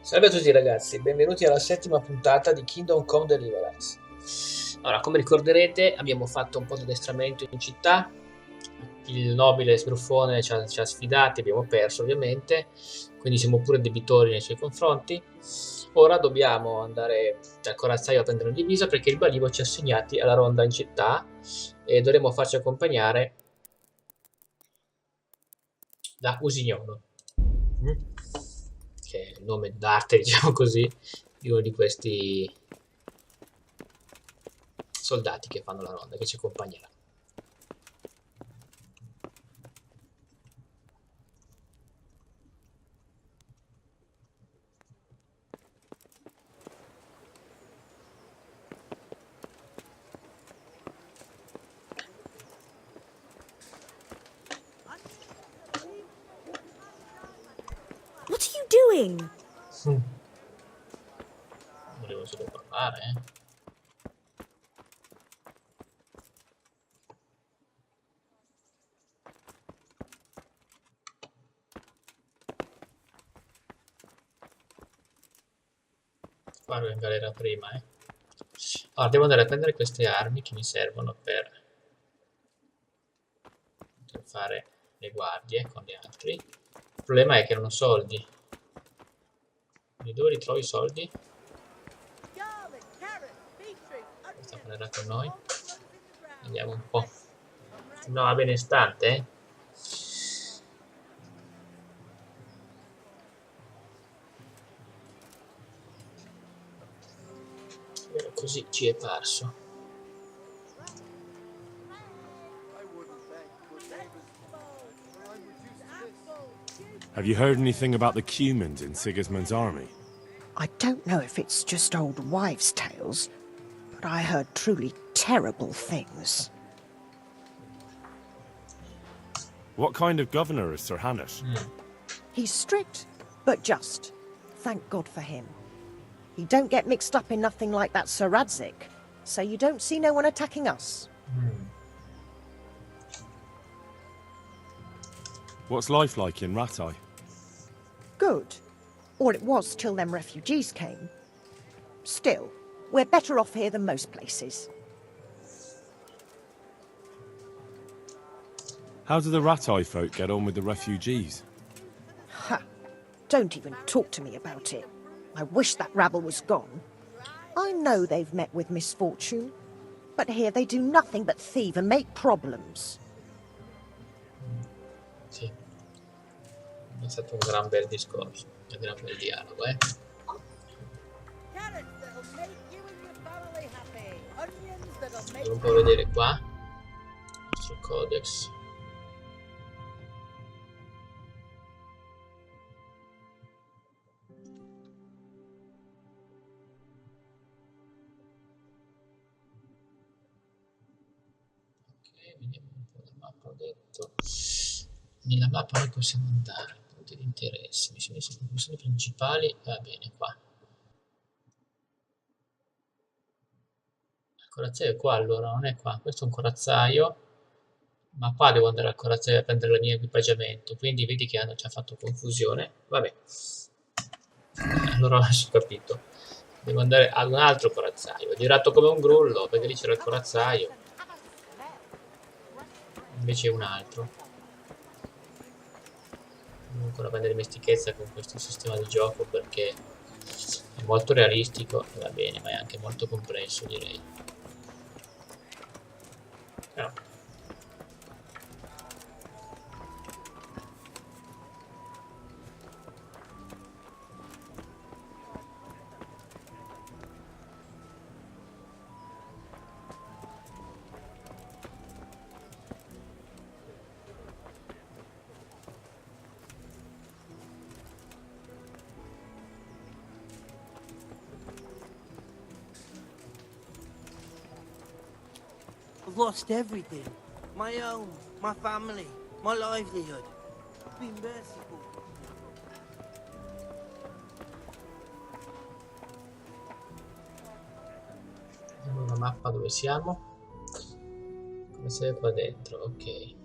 Salve a tutti ragazzi, benvenuti alla settima puntata di Kingdom Come Deliverance. Allora, come ricorderete, abbiamo fatto un po' di addestramento in città. Il nobile sbruffone ci ha sfidati, abbiamo perso ovviamente, quindi siamo pure debitori nei suoi confronti. Ora dobbiamo andare dal corazzaio a prendere una divisa perché il balivo ci ha assegnati alla ronda in città e dovremo farci accompagnare da Usignolo, che è il nome d'arte, diciamo così, di uno di questi soldati che fanno la ronda, che ci accompagnerà. What are you doing? Volevo solo parlare, eh. Vado in galera prima, eh. Allora, devo andare a prendere queste armi che mi servono per fare le guardie con gli altri. Il problema è che non ho soldi. Quindi dove li trovo i soldi? Questa parlerà con noi. Vediamo un po'. Sembrava benestante, eh? Così ci è parso. Have you heard anything about the Cumans in Sigismund's army? I don't know if it's just old wives' tales, but I heard truly terrible things. What kind of governor is Sir Hannes? He's strict, but just. Thank God for him. He don't get mixed up in nothing like that Sir Radzik, so you don't see no one attacking us. What's life like in Ratai? Good. Or it was till them refugees came. Still, we're better off here than most places. How do the Ratai folk get on with the refugees? Ha! Don't even talk to me about it. I wish that rabble was gone. I know they've met with misfortune, but here they do nothing but thieve and make problems. Sì. È stato un gran bel discorso, un gran bel dialogo, eh. Andiamo un po' a vedere qua il nostro codex. Ok, vediamo un po' la mappa. Ho detto nella mappa noi possiamo andare, punti di interesse, missioni principali, va bene qua. Il corazzaio è qua allora, non è qua, questo è un corazzaio, ma qua devo andare al corazzaio a prendere il mio equipaggiamento, quindi vedi che ci ha fatto confusione, vabbè. Allora adesso ho capito, devo andare ad un altro corazzaio, ho girato come un grullo perché lì c'era il corazzaio, invece è un altro. Devo ancora prendere dimestichezza con questo sistema di gioco perché è molto realistico, va bene, ma è anche molto complesso, direi. Però I've lost everything. My home, my family, my livelihood. Be merciful. vediamo una mappa dove siamo. Come sei qua dentro, ok.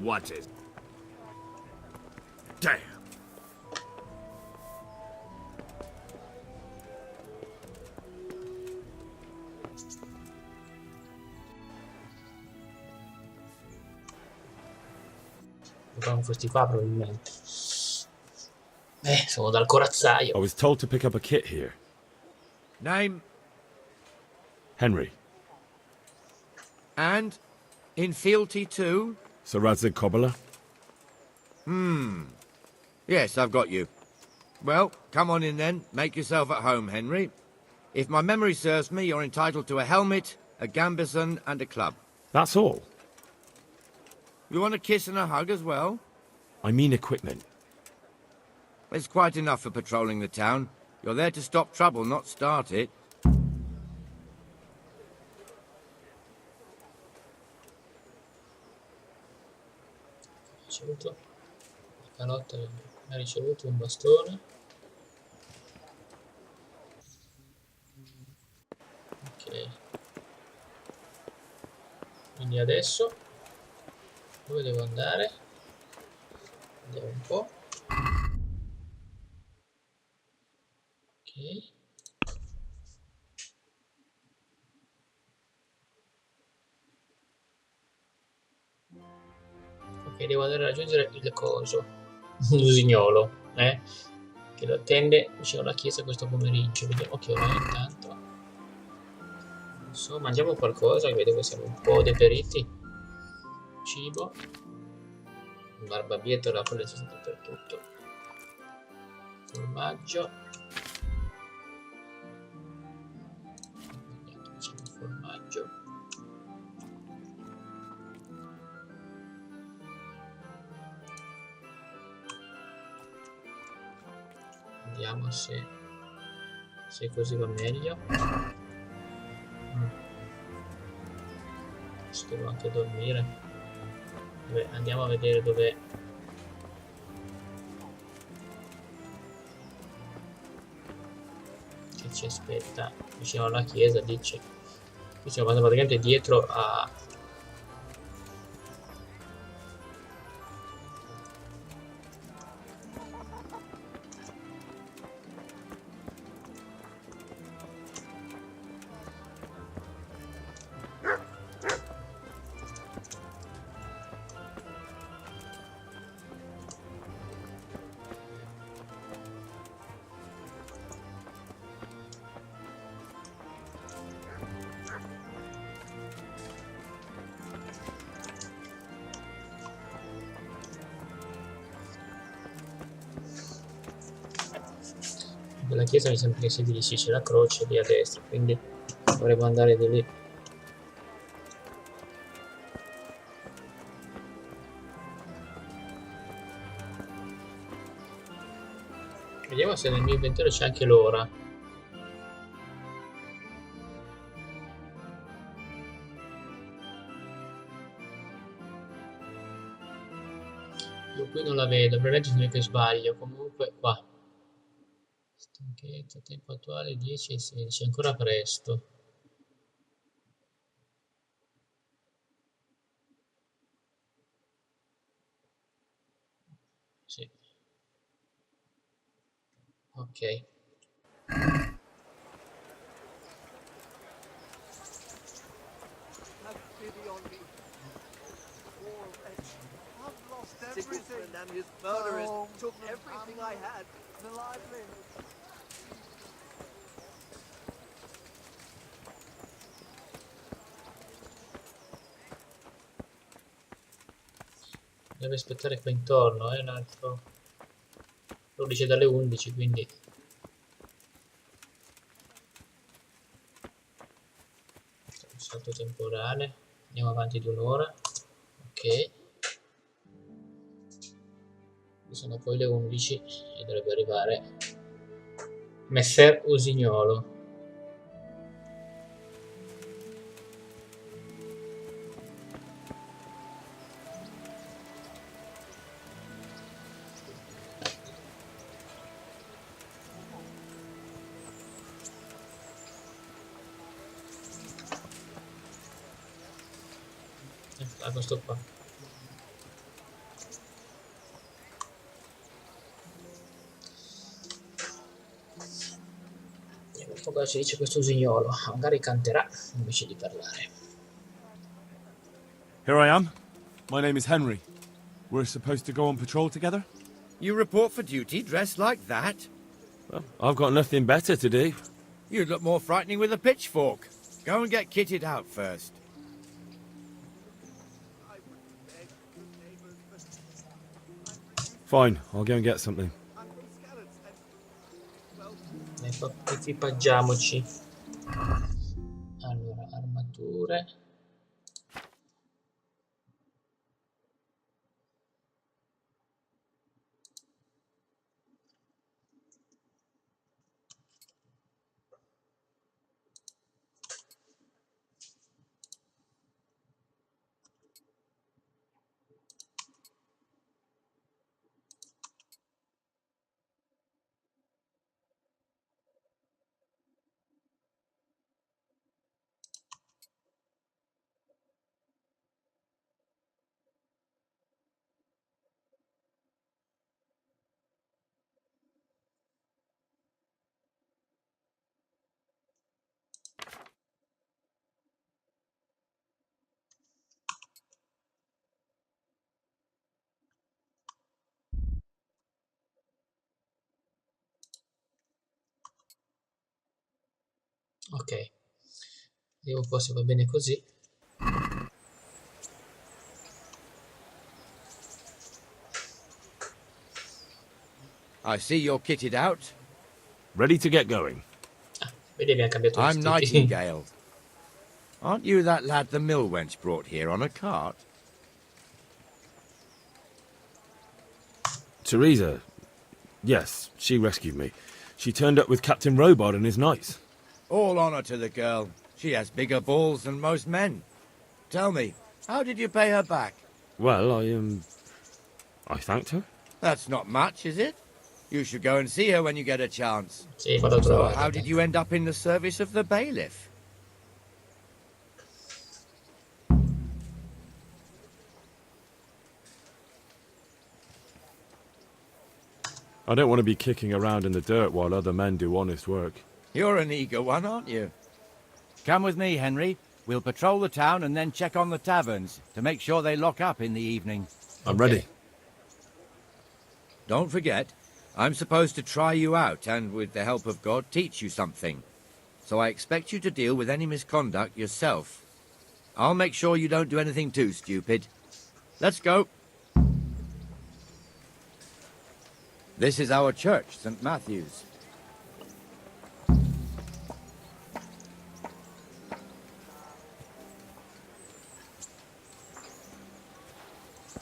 What is... Damn. Con questi qua probabilmente. Sono dal corazzaio. I was told to pick up a kit here. Name Henry. and in fealty too? Sir Radzig Kobyla? Yes, I've got you. Well, come on in then. Make yourself at home, Henry. If my memory serves me, you're entitled to a helmet, a gambeson, and a club. That's all. You want a kiss and a hug as well? I mean equipment. It's quite enough for patrolling the town. You're there to stop trouble, not start it. Ricevuto la calotta, ha ricevuto un bastone. Ok. Quindi adesso dove devo andare? Andiamo un po'. Ok. Ok, devo andare a raggiungere il coso, l'usignolo, che lo attende vicino alla chiesa questo pomeriggio. Vediamo che ora è intanto. Insomma, mangiamo qualcosa, che vedo che siamo un po' deperiti. Cibo. Un barbabietola, quello c'è stato dappertutto. Formaggio. Facciamo il formaggio. Vediamo se così va meglio. Ci devo anche dormire. Vabbè, andiamo a vedere dove che ci aspetta vicino alla chiesa. Dice qui siamo praticamente dietro a la chiesa. Mi sembra che si dirige la croce lì a destra, quindi dovremmo andare di lì. Vediamo se nel mio inventario c'è anche l'ora. Io qui non la vedo, probabilmente sono io che sbaglio. Comunque qua. Stanchezza, tempo attuale 10:16, ancora presto. Sì. Ok. Deve aspettare qua intorno, un altro. Lo dice dalle 11, quindi un salto temporale. Andiamo avanti di un'ora. Ok. Sono poi le 11 e dovrebbe arrivare Messer Usignolo. Questo qua. Cosa ci dice questo usignolo? Magari canterà invece di parlare. Here I am. My name is Henry. We're supposed to go on patrol together? You report for duty dressed like that? Well, I've got nothing better to do. You'd look more frightening with a pitchfork. Go and get kitted out first. Fine, I'll go and get something. Equipaggiamoci. Allora, armature. Ok, vediamo un po' se va bene così. I see you're kitted out. Ready to get going. Vedi, abbiamo cambiato I'm vestiti. Nightingale. Aren't you that lad the mill wench brought here on a cart? Teresa. Yes, she rescued me. She turned up with Captain Robard and his knights. All honor to the girl. She has bigger balls than most men. Tell me, how did you pay her back? Well, I thanked her. That's not much, is it? You should go and see her when you get a chance. Sì, vado a So, trovare. how did you end up in the service of the bailiff? I don't want to be kicking around in the dirt while other men do honest work. You're an eager one, aren't you? Come with me, Henry. We'll patrol the town and then check on the taverns to make sure they lock up in the evening. I'm ready. Don't forget, I'm supposed to try you out and, with the help of God, teach you something. So I expect you to deal with any misconduct yourself. I'll make sure you don't do anything too stupid. Let's go. This is our church, St. Matthew's.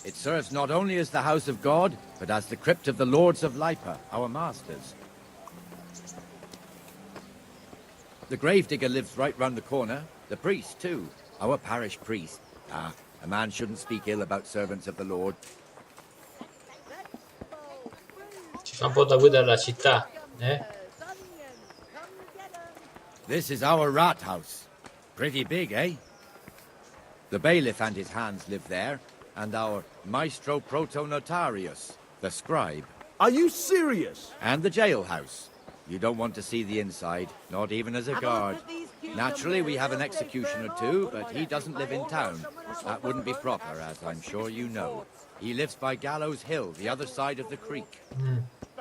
It serves not only as the house of God, but as the crypt of the lords of Lipa, our masters. The gravedigger lives right round the corner. The priest, too. Our parish priest. Ah, a man shouldn't speak ill about servants of the Lord. Ci fa un po' da guida alla città, eh? This is our rat house. Pretty big, eh? The bailiff and his hands live there, and our maestro protonotarius, the scribe. Are you serious? And the jailhouse. You don't want to see the inside, not even as a guard. Naturally, we have an executioner too, but he doesn't live in town. That wouldn't be proper, as I'm sure you know. He lives by Gallows Hill, the other side of the creek.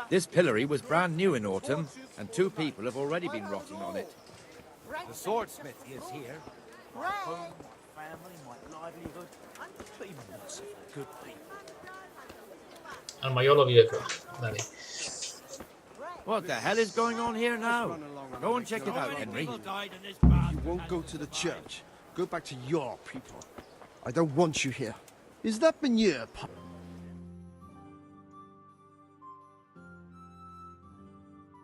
This pillory was brand new in autumn, and 2 people have already been rotting on it. The swordsmith is here. My home, my family, my livelihood. Be merciful, good people. Al maiolo vive qua. Vabbè. What the hell is going on here now? Go and check it out, Henry. You won't go to the church. Go back to your people. I don't want you here. Is that manure?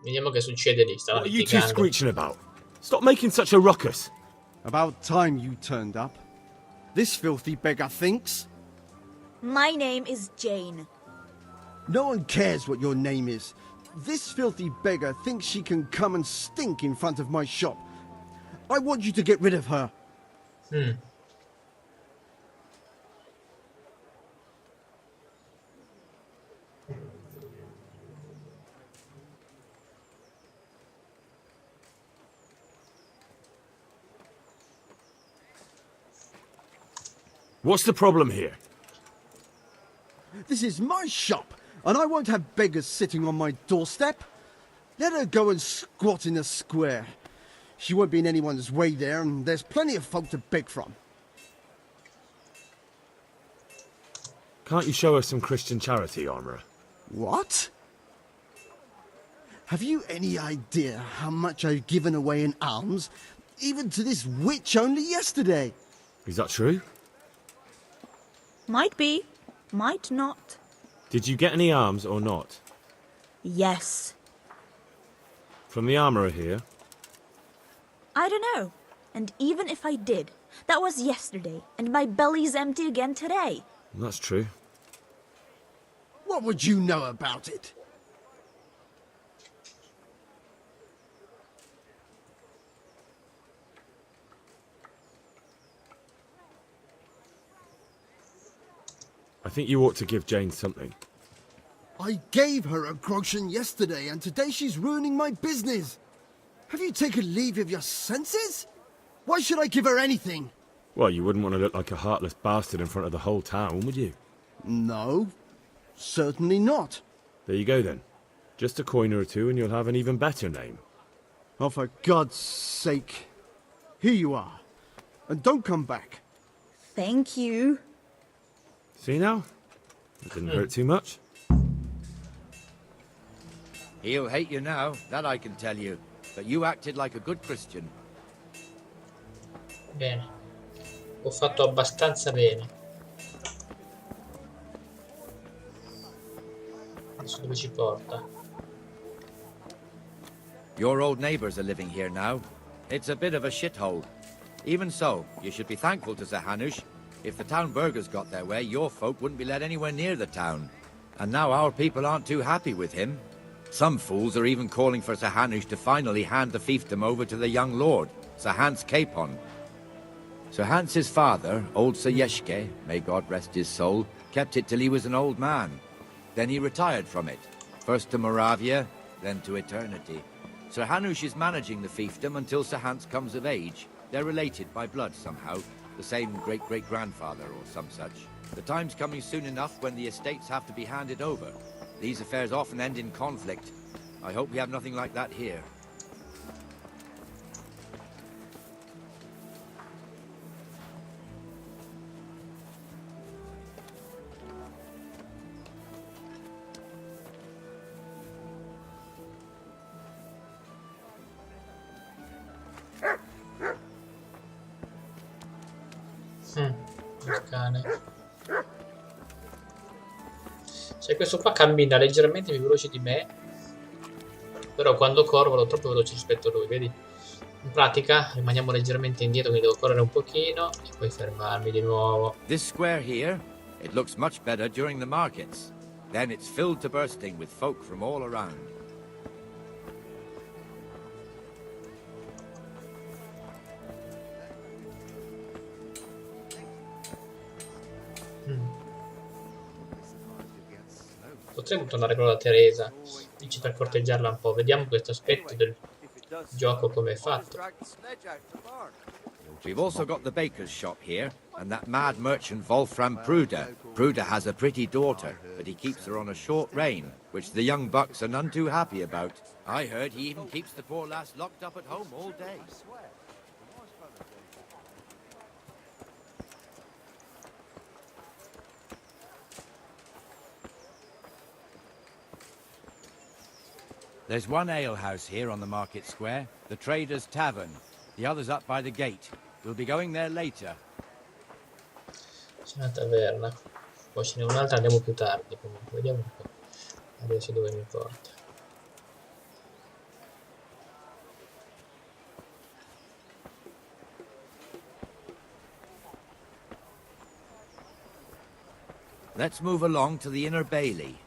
Vediamo che succede lì. Stava What are you two litigando. screeching about? Stop making such a ruckus. About time you turned up. This filthy beggar thinks. My name is Jane. No one cares what your name is. This filthy beggar thinks she can come and stink in front of my shop. I want you to get rid of her. What's the problem here? This is my shop, and I won't have beggars sitting on my doorstep. Let her go and squat in the square. She won't be in anyone's way there, and there's plenty of folk to beg from. Can't you show us some Christian charity, Armourer? What? Have you any idea how much I've given away in alms, even to this witch only yesterday? Is that true? Might be, might not. Did you get any alms or not? Yes. From the Armourer here? I don't know. And even if I did, that was yesterday, and my belly's empty again today. That's true. What would you know about it? I think you ought to give Jane something. I gave her a groschen yesterday, and today she's ruining my business. Have you taken leave of your senses? Why should I give her anything? Well, you wouldn't want to look like a heartless bastard in front of the whole town, would you? No, certainly not. There you go then. Just a coin or two and you'll have an even better name. Oh, for God's sake. Here you are. And don't come back. Thank you. See now? That didn't hurt too much. He'll hate you now, that I can tell you. But you acted like a good Christian. Bene. Ho fatto abbastanza bene. Adesso dove ci porta? Your old neighbours are living here now. It's a bit of a shithole. Even so, you should be thankful to Sir Hanush. If the town burghers got their way, your folk wouldn't be let anywhere near the town. And now our people aren't too happy with him. Some fools are even calling for Sir Hanush to finally hand the fiefdom over to the young lord, Sir Hans Capon. Sir Hans's father, old Sir Yeshke, may God rest his soul, kept it till he was an old man. Then he retired from it, first to Moravia, then to eternity. Sir Hanush is managing the fiefdom until Sir Hans comes of age. They're related by blood somehow, the same great-great-grandfather or some such. The time's coming soon enough when the estates have to be handed over. These affairs often end in conflict. I hope we have nothing like that here. Il cane. Se questo qua cammina leggermente più veloce di me, però quando corro vado troppo veloce rispetto a lui, vedi? In pratica rimaniamo leggermente indietro, quindi devo correre un pochino e poi fermarmi di nuovo. This square here, it looks much better during the markets. Then it's filled to bursting with folk from all around. Potremmo tornare però da Teresa, dici, per corteggiarla un po'. Vediamo questo aspetto del gioco come è fatto. We've also got the baker's shop here, and that mad merchant Wolfram Pruder. Pruder has a pretty daughter, but he keeps her on a short rein, which the young bucks are none too happy about. I heard he even keeps the poor lass locked up at home all day. There's one alehouse here on the market square, the Trader's Tavern. The other's up by the gate. We'll be going there later. C'è una taverna, poi ce n'è un'altra, andiamo più tardi comunque, vediamo un po'. Adesso dove mi porta. Let's move along to the inner bailey.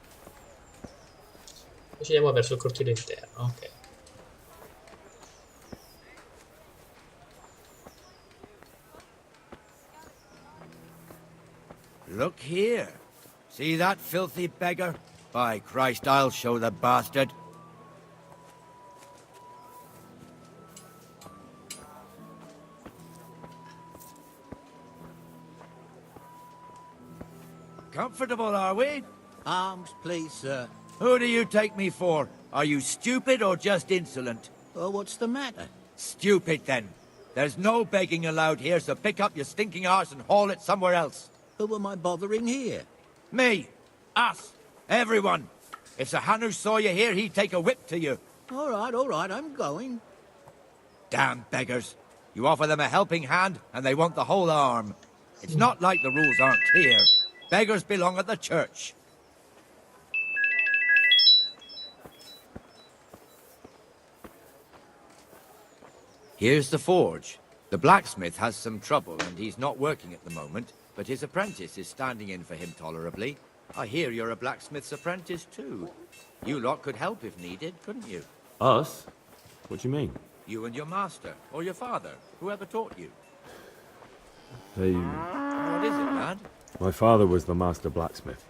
Poi ci andiamo verso il cortile interno, ok. Look here. See that filthy beggar? By Christ, I'll show the bastard. comfortable, are we? Arms, please, sir. Who do you take me for? Are you stupid or just insolent? Oh, what's the matter? Stupid, then. There's no begging allowed here, so pick up your stinking arse and haul it somewhere else. Who am I bothering here? Me. Us. Everyone. If Sir Hanush saw you here, he'd take a whip to you. All right, I'm going. Damn beggars. You offer them a helping hand, and they want the whole arm. It's not like the rules aren't clear. Beggars belong at the church. Here's the forge. The blacksmith has some trouble, and he's not working at the moment, but his apprentice is standing in for him tolerably. I hear you're a blacksmith's apprentice, too. You lot could help if needed, couldn't you? Us? What do you mean? You and your master, or your father, whoever taught you. They... What is it, lad? My father was the master blacksmith.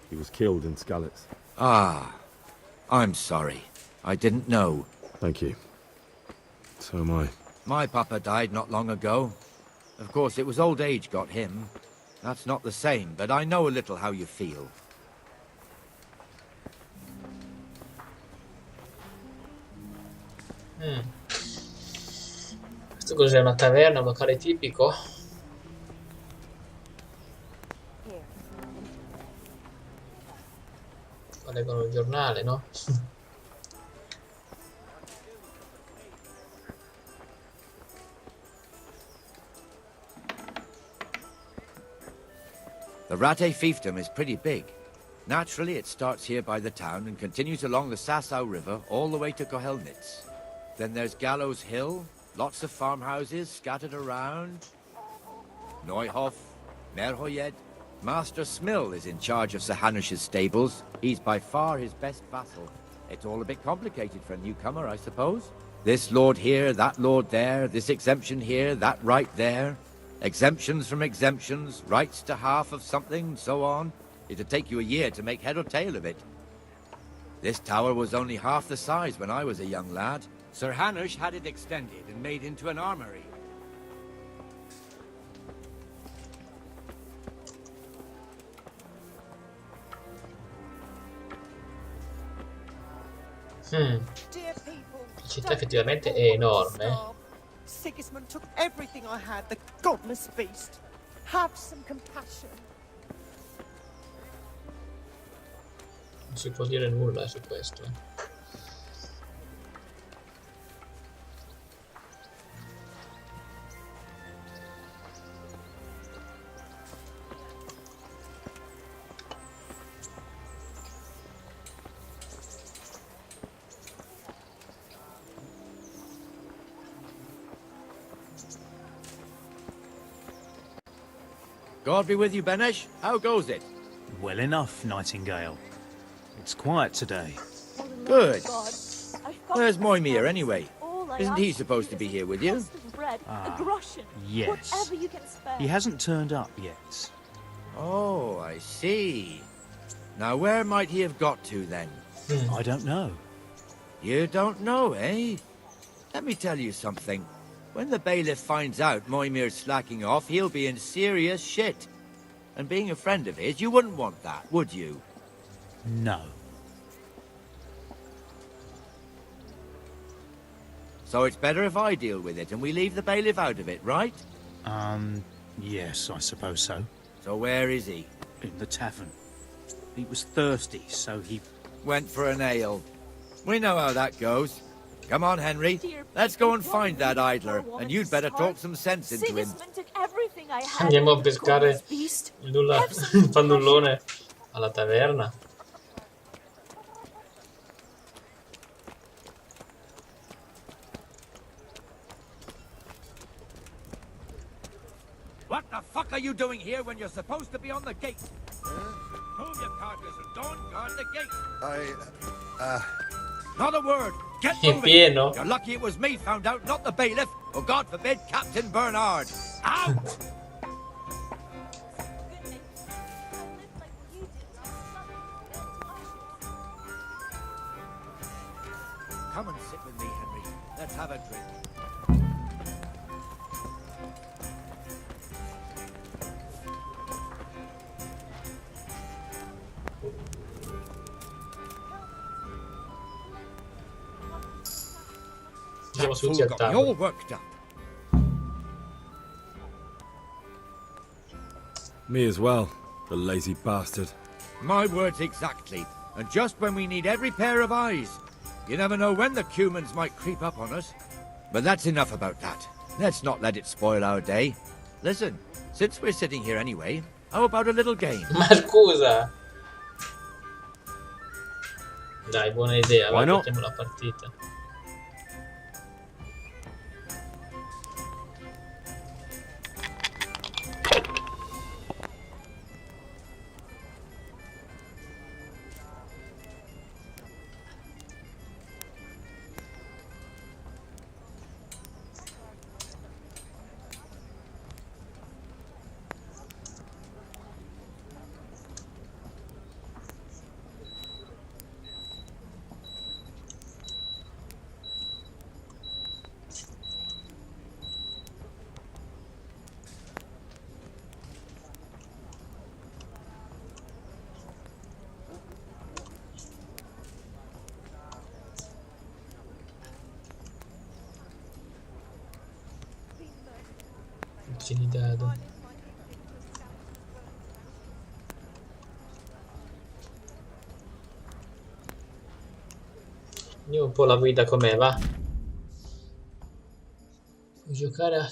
He was killed in Skalitz. Ah, I'm sorry. I didn't know. Thank you. So am I. My papa died not long ago. Of course, it was old age got him. That's not the same, but I know a little how you feel. Questo cos'è? Una taverna, un locale tipico? Qua leggono il giornale, no? The Rate fiefdom is pretty big. Naturally, it starts here by the town and continues along the Sasau River all the way to Kohelnitz. Then there's Gallows Hill, lots of farmhouses scattered around. Neuhof, Merhoyed. Master Smill is in charge of Sir Hanush's stables. He's by far his best vassal. It's all a bit complicated for a newcomer, I suppose. This lord here, that lord there, this exemption here, that right there. Exemptions from exemptions, rights to half of something, so on. It'd take you a year to make head or tail of it. This tower was only half the size when I was a young lad. Sir Hanush had it extended and made into an armory. La città effettivamente è enorme. Sigismund took everything I had, the godless beast. Have some compassion. Non si può dire nulla su questo. God be with you, Benesh. How goes it? Well enough, Nightingale. It's quiet today. Good. Where's Moimir, anyway? Isn't he supposed to be here with you? Yes. He hasn't turned up yet. Oh, I see. Now, where might he have got to, then? I don't know. You don't know, eh? Let me tell you something. When the bailiff finds out Moimir's slacking off, he'll be in serious shit. And being a friend of his, you wouldn't want that, would you? No. So it's better if I deal with it and we leave the bailiff out of it, right? Yes, I suppose so. So where is he? In the tavern. He was thirsty, so he... Went for an ale. We know how that goes. Come on, Henry. Let's go and find that idler, and you'd better talk some sense into him. Andiamo a pescare il fannullone alla taverna. What the fuck are you doing here when you're supposed to be on the gate? Move your carcass and go and guard the gate. Not a word. Get moving. Pieno. You're lucky it was me found out, not the bailiff, or God forbid, Captain Bernard. Out! Come and sit with me, Henry. Let's have a drink. Siamo That tutti fool al got me tavolo. all worked up. Me as well, the lazy bastard. My words exactly. And just when we need every pair of eyes. You never know when the cumans might creep up on us. But that's enough about that. Let's not let it spoil our day. Listen, since we're sitting here anyway, how about a little game? Ma scusa! Dai, buona idea, Why vai, not? giochiamo la partita. Di dado. Io un po' la guida com'è, va? Puoi giocare a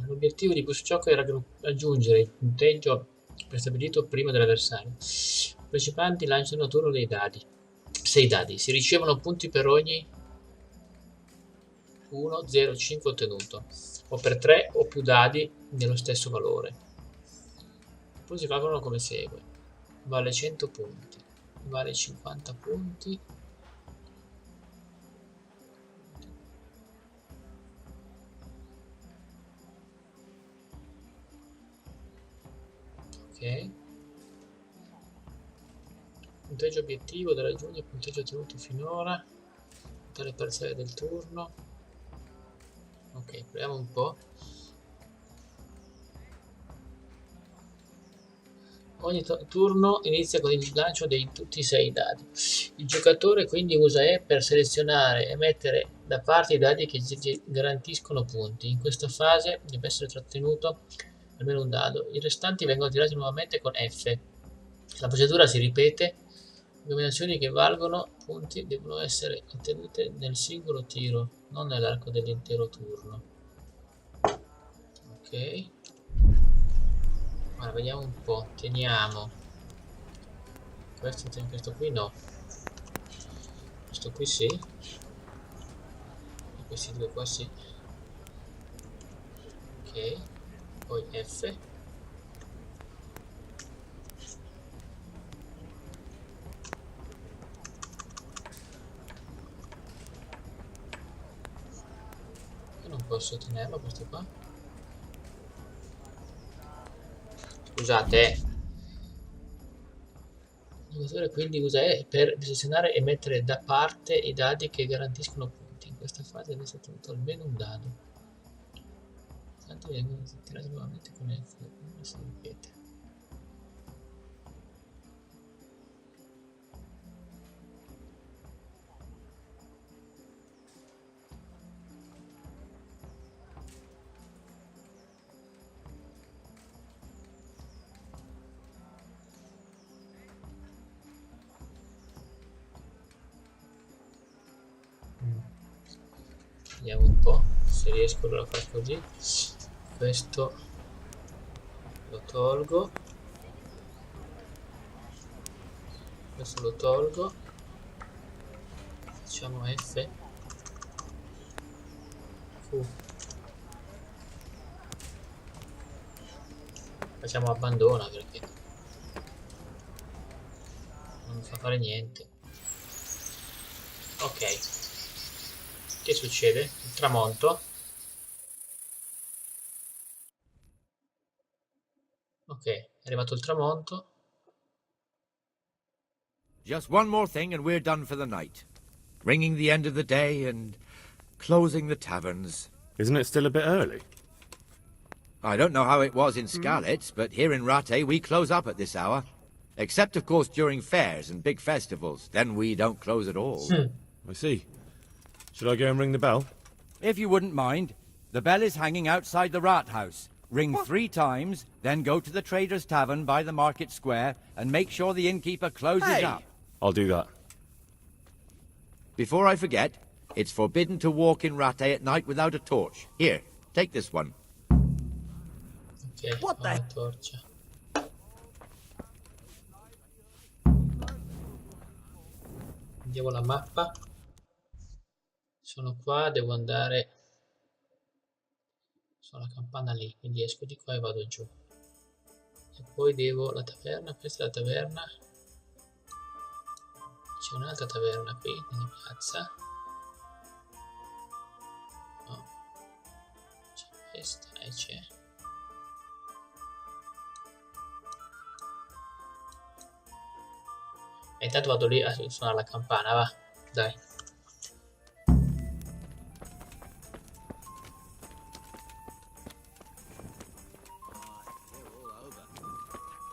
l'obiettivo di questo gioco è raggiungere il punteggio prestabilito prima dell'avversario. I partecipanti lanciano a turno dei dadi. 6 dadi. Si ricevono punti per ogni 1, 0, 5 ottenuto, o per 3 o più dadi dello stesso valore. Poi si calcolano come segue: vale 100 punti, vale 50 punti, ok. Punteggio obiettivo da raggiungere, punteggio ottenuto finora, totale parziale del turno. Ok, proviamo un po'. Ogni turno inizia con il lancio di tutti i 6 dadi. Il giocatore quindi usa E per selezionare e mettere da parte i dadi che gli garantiscono punti. In questa fase deve essere trattenuto almeno un dado. I restanti vengono tirati nuovamente con F. La procedura si ripete. Le combinazioni che valgono punti devono essere ottenute nel singolo tiro, non nell'arco dell'intero turno. Ok. Allora, vediamo un po'. Teniamo questo qui no, questo qui sì, e questi due qua sì. Ok, poi F. Io non posso tenerlo questo qua. Scusate. Il giocatore quindi usa E per selezionare e mettere da parte i dadi che garantiscono punti. In questa fase deve essere ottenuto almeno un dado. Tanto vengono tirati nuovamente con F. Non si ripete. Vediamo un po' se riesco a fare così. Questo lo tolgo, questo lo tolgo, facciamo F, Q, facciamo abbandona perché non fa fare niente. Ok. Che succede? Il tramonto. Ok, è arrivato il tramonto. Just one more thing and we're done for the night. Ringing the end of the day and closing the taverns. Isn't it still a bit early? I don't know how it was in Skalitz, but here in Ratte we close up at this hour. Except, of course, during fairs and big festivals. Then we don't close at all. I see. Should I go and ring the bell? If you wouldn't mind, the bell is hanging outside the rat house. Ring 3 times, then go to the Trader's Tavern by the Market Square and make sure the innkeeper closes up. I'll do that. Before I forget, it's forbidden to walk in Rattay at night without a torch. Here, take this one. Ok, What ho la the- torcia. Andiamo alla mappa. Sono qua, devo andare sulla campana lì, quindi esco di qua e vado giù. E poi devo la taverna, questa è la taverna. C'è un'altra taverna qui, nella piazza. No. C'è questa e c'è. E intanto vado lì a suonare la campana, va, dai.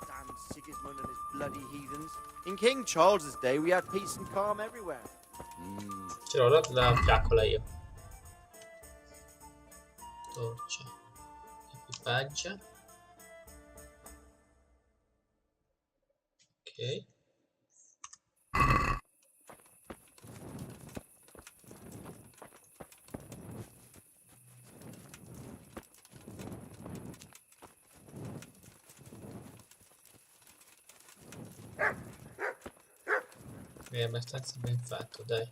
Damn Sigismund and his bloody heathens. In King Charles's day, we had peace and calm everywhere. Ce l'ho la fiaccola io. Torcia. Equipaggia. Ok. È abbastanza ben fatto, dai.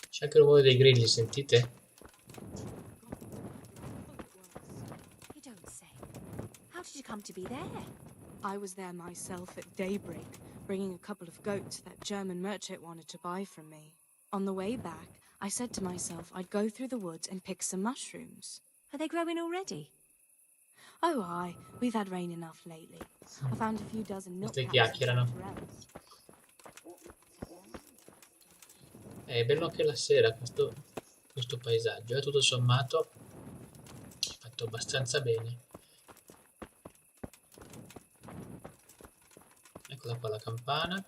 C'è anche il rumore dei grilli, sentite? You don't say. How did you come to be there? I was there myself at daybreak, bringing a couple of goats that German merchant wanted to buy from me. On the way back, I said to myself I'd go through the woods and pick some mushrooms. Are they growing already? Oh, aye. We've had rain enough lately. I found a few dozen milk Queste cows and chiacchierano. chanterelles. È bello anche la sera questo paesaggio, tutto sommato è fatto abbastanza bene. Eccola qua la campana.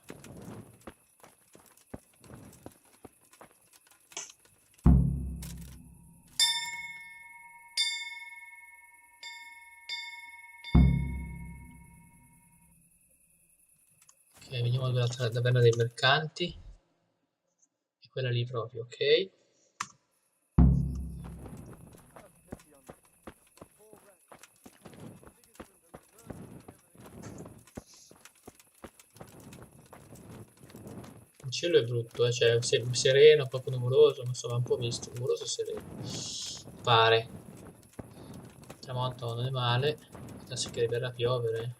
Ok, veniamo dalla taverna dei mercanti. Quella lì proprio, ok. Il cielo è brutto, cioè sereno, poco nuvoloso, ma insomma un po' misto, nuvoloso e sereno. Pare. Il tramonto non è male, adesso che verrà a piovere.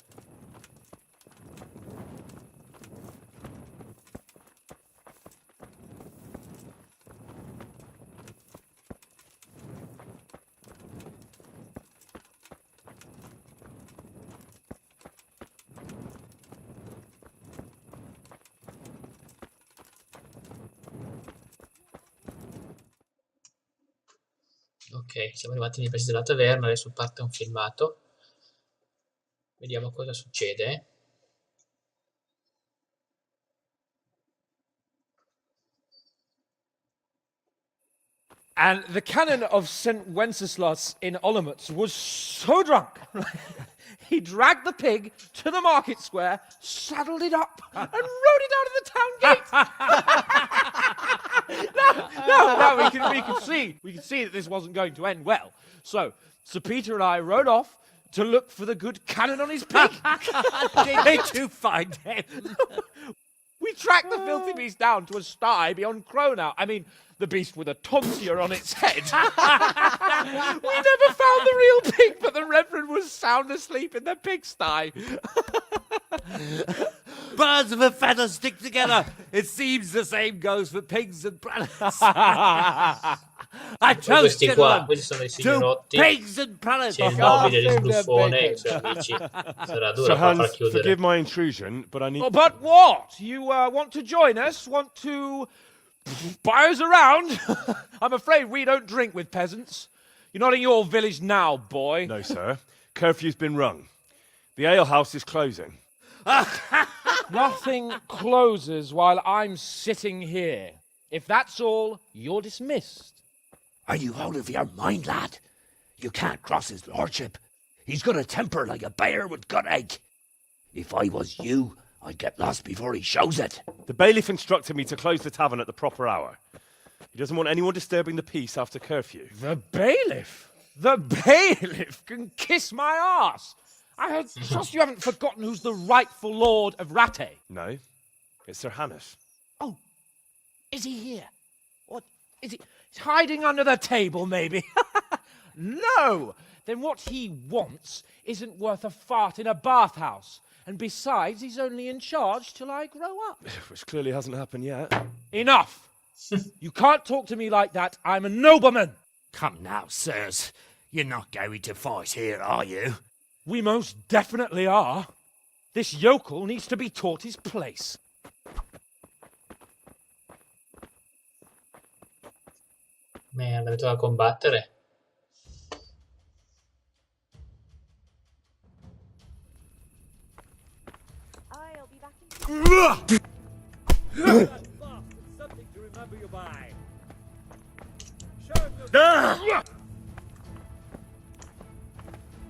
Ok, siamo arrivati nei pressi della taverna, adesso parte un filmato. Vediamo cosa succede. And the canon of St. Wenceslas in Olomouc was so drunk, he dragged the pig to the market square, saddled it up, and rode it out of the town gate. No, we can see that this wasn't going to end well. So, Sir Peter and I rode off to look for the good canon on his pig. Did you find him? We tracked the filthy beast down to a sty beyond Cronau. I mean, the beast with a tonsure on its head. We never found the real pig, but the Reverend was sound asleep in the pigsty. Birds of a feather stick together. It seems the same goes for pigs and brothers. I Poi questi toasted qua, them. questi sono i 2 signorotti. pigs and pudding. C'è il nobile, il sbruffone e i suoi amici. Sarà dura Sir qua far Hans, chiudere. forgive my intrusion, but I need... Oh, but what? You want to join us? Want to buy us around? I'm afraid we don't drink with peasants. You're not in your village now, boy. No, sir. Curfew's been rung. The alehouse is closing. Nothing closes while I'm sitting here. If that's all, you're dismissed. Are you out of your mind, lad? You can't cross his lordship. He's got a temper like a bear with gut ache. If I was you, I'd get lost before he shows it. The bailiff instructed me to close the tavern at the proper hour. He doesn't want anyone disturbing the peace after curfew. The bailiff? The bailiff can kiss my arse. I trust you haven't forgotten who's the rightful lord of Rattay. No, it's Sir Hannes. Oh, is he here? What, is he he's hiding under the table, maybe? No! Then what he wants isn't worth a fart in a bathhouse. And besides, he's only in charge till I grow up. Which clearly hasn't happened yet. Enough! You can't talk to me like that. I'm a nobleman. Come now, sirs. You're not going to fight here, are you? We most definitely are. This yokel needs to be taught his place. Merda, mi tocca combattere. I'll be back in... Something to remember you by.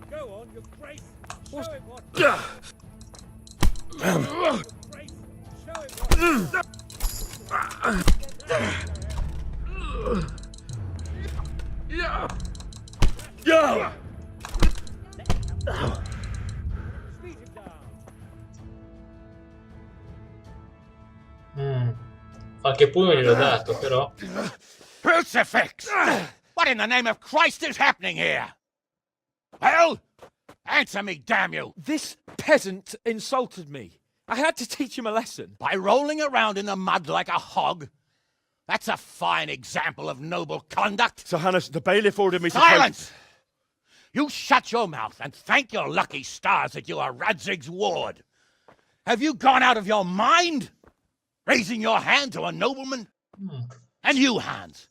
Go on, your grace. Show him what. Grace, show him what. Qualche pugno gliel'ho dato, però. Crucifix! What in the name of Christ is happening here? Well, answer me, damn you! This peasant insulted me. I had to teach him a lesson. By rolling around in the mud like a hog? That's a fine example of noble conduct. Sir Hannes, the bailiff ordered me to... Silence! You shut your mouth and thank your lucky stars that you are Radzig's ward. Have you gone out of your mind? Raising your hand to a nobleman? And you, Hans,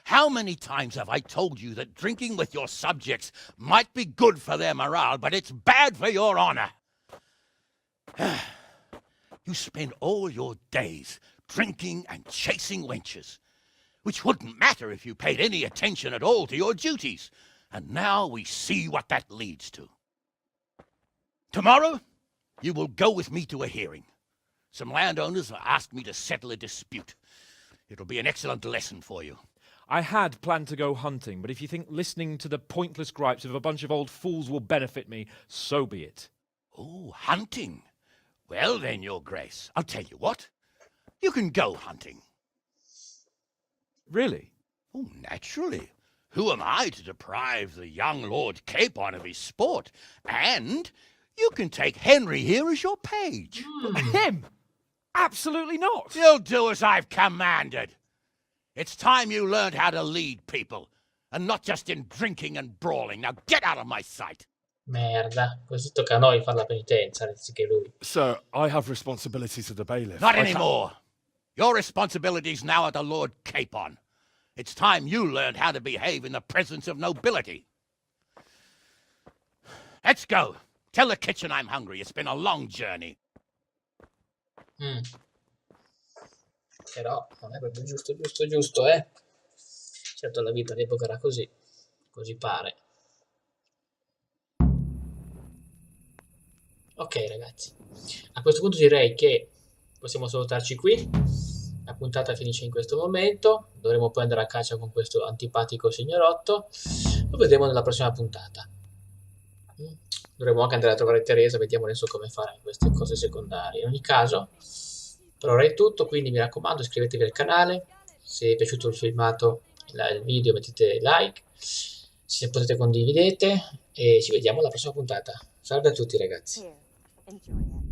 how many times have I told you that drinking with your subjects might be good for their morale, but it's bad for your honor? You spend all your days drinking and chasing wenches, which wouldn't matter if you paid any attention at all to your duties. And now we see what that leads to. Tomorrow, you will go with me to a hearing. Some landowners have asked me to settle a dispute. It'll be an excellent lesson for you. I had planned to go hunting, but if you think listening to the pointless gripes of a bunch of old fools will benefit me, so be it. Oh, hunting. Well then, your grace, I'll tell you what. You can go hunting. Really? Oh, naturally. Who am I to deprive the young Lord Capon of his sport? And you can take Henry here as your page. Him? Absolutely not. You'll do as I've commanded. It's time you learned how to lead people, and not just in drinking and brawling. Now get out of my sight. Merda, così tocca a noi fare la penitenza anziché lui. Sir, I have responsibilities to the bailiff. Not anymore. Your responsibilities now are the Lord Capon. It's time you learned how to behave in the presence of nobility. Let's go. Tell the kitchen I'm hungry. It's been a long journey. Però non è proprio giusto, eh? Certo la vita all'epoca era così pare. Ok ragazzi, a questo punto direi che possiamo salutarci qui. La puntata finisce in questo momento. Dovremo poi andare a caccia con questo antipatico signorotto. Lo vedremo nella prossima puntata. Dovremo anche andare a trovare Teresa, vediamo adesso come fare queste cose secondarie. In ogni caso, per ora è tutto, quindi mi raccomando iscrivetevi al canale. Se vi è piaciuto il filmato, il video, mettete like. Se potete condividete e ci vediamo alla prossima puntata. Salve a tutti ragazzi. Here, enjoy it.